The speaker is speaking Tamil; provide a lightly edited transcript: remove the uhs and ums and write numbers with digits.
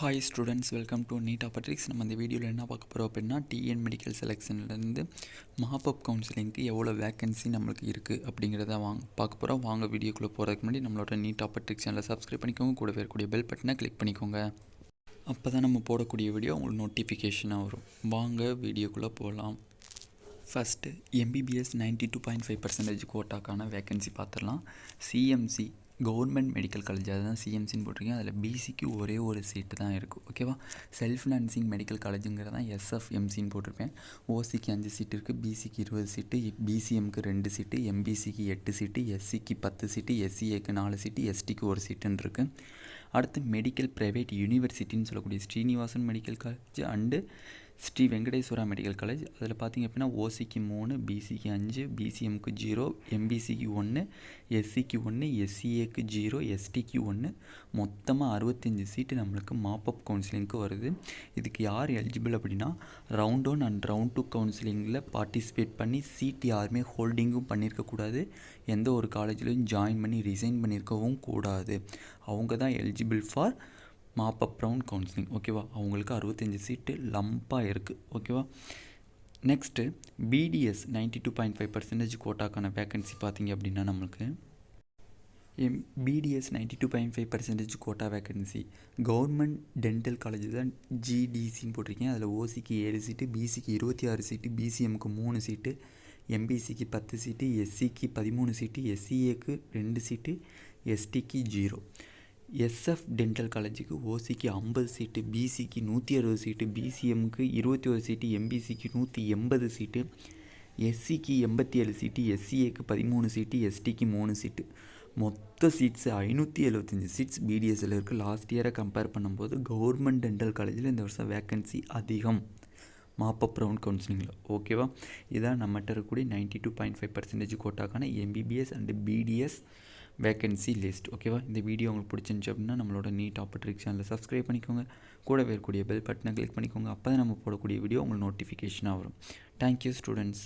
Hi students, welcome to NEET ஆப்பர்ட்ரிக்ஸ். நம்ம இந்த வீடியோவில் என்ன பார்க்க போகிறோம் அப்படின்னா, டிஎன் மெடிக்கல் செலெக்ஷன்லேருந்து மாப்பப் கவுன்சிலிங்க்கு எவ்வளோ வேக்கன்சி நம்மளுக்கு இருக்குது அப்படிங்கிறத பார்க்க போகிறோம். வாங்க வீடியோக்குள்ளே போகிறதுக்கு முன்னாடி நம்மளோட நீட் ஆப்பர்ட்ரிக்ஸ் சேனலை சப்ஸ்கிரைப் பண்ணிக்கோங்க. கூட இருக்கக்கூடிய பெல் பட்டனை கிளிக் பண்ணிக்கோங்க. அப்போ தான் நம்ம போடக்கூடிய வீடியோ உங்களுக்கு நோட்டிஃபிகேஷனாக வரும். வாங்க வீடியோக்குள்ளே போகலாம். ஃபஸ்ட்டு எம்பிபிஎஸ் 92.5% கோட்டாக்கான வேக்கன்சி பார்த்துடலாம். சிஎம்சி கவர்மெண்ட் மெடிக்கல் காலேஜ், அதுதான் சிஎம்சின்னு போட்டிருக்கேன். அதில் பிசிக்கு ஒரே ஒரு சீட்டு தான் இருக்குது. ஓகேவா? செல்ஃப் ஃபினான்சிங் மெடிக்கல் காலேஜுங்கிறது தான் எஸ்எஃப்எம்சின்னு போட்டிருப்பேன். ஓசிக்கு 5 சீட்டு இருக்குது, பிசிக்கு 20 சீட்டு, பிசிஎம்க்கு 2 சீட்டு, எம்பிசிக்கு 8 சீட்டு, எஸ்சிக்கு 10 சீட்டு, எஸ்சிஏக்கு 4 சீட்டு, எஸ்டிக்கு 1 சீட்டுன்னு இருக்குது. அடுத்து மெடிக்கல் ப்ரைவேட் யூனிவர்சிட்டின்னு சொல்லக்கூடிய Srinivasan medical college and Sri Venkateswara medical college. அதில் பார்த்திங்க அப்படின்னா ஓசிக்கு 3, பிசிக்கு 5, பிசிஎம்க்கு 0, எம்பிசிக்கு 1, எஸ்சிக்கு 1, எஸ்சிஏக்கு 0, எஸ்டிக்கு 1, மொத்தமாக 65 சீட்டு நம்மளுக்கு மாப்பப் கவுன்சிலிங்க்கு வருது. இதுக்கு யார் எலிஜிபிள் அப்படின்னா, ரவுண்ட் 1 அண்ட் ரவுண்ட் 2 கவுன்சிலிங்கில் பார்ட்டிசிபேட் பண்ணி சீட் யாருமே ஹோல்டிங்கும் பண்ணியிருக்கக்கூடாது, எந்த ஒரு காலேஜ்லையும் ஜாயின் பண்ணி ரிசைன் பண்ணியிருக்கவும் கூடாது. அவங்க தான் eligible for mop-up round counselling. ஓகேவா? அவங்களுக்கு 65 சீட்டு லம்பாக இருக்குது. ஓகேவா? நெக்ஸ்ட்டு பிடிஎஸ் 92.5% கோட்டாக்கான வேக்கன்சி பார்த்திங்க அப்படின்னா, நம்மளுக்கு BDS 92.5% quota vacancy government dental college தான் ஜிடிசின்னு போட்டிருக்கேன். அதில் ஓசிக்கு 7 சீட்டு, பிசிக்கு 26 சீட்டு, பிசிஎம்க்கு 3 சீட்டு, எம்பிசிக்கு 10 சீட்டு, எஸ்சிக்கு 13 சீட்டு, எஸ்சிஏக்கு 2 சீட்டு, எஸ்டிக்கு 0. எஸ்எஃப் டென்டல் காலேஜுக்கு ஓசிக்கு 50 சீட்டு, பிசிக்கு 160 சீட்டு, பிசிஎம்க்கு 21 சீட்டு, எம்பிசிக்கு 180 சீட்டு, எஸ்சிக்கு 87 சீட்டு, எஸ்சிஏக்கு 13 சீட்டு, எஸ்டிக்கு 3 சீட்டு. மொத்த சீட்ஸு 575 சீட்ஸ் பிடிஎஸ்சில் இருக்குது. லாஸ்ட் இயரை கம்பேர் பண்ணும்போது கவர்மெண்ட் டென்டல் காலேஜில் இந்த வருஷம் வேக்கன்சி அதிகம் மாப்பப் ரவுண்ட் கவுன்சிலிங்கில். ஓகேவா? இதான் நம்மகிட்ட இருக்கக்கூடிய 92.5% கோட்டாக்கான MBBS and BDS vacancy list. ஓகேவா? இந்த வீடியோ உங்களுக்கு பிடிச்சிருந்துச்சு அப்படின்னா நம்மளோட நீட் ஆப்பர்ட்ரிக்ஸ் சேனலை சப்ஸ்கிரைப் பண்ணிக்கோங்க. கூடவே இருக்கக்கூடிய பெல் பட்டனை கிளிக் பண்ணிக்கோங்க. அப்போ தான் நம்ம போடக்கூடிய வீடியோ உங்களுக்கு நோட்டிஃபிகேஷனாக வரும். Thank you students.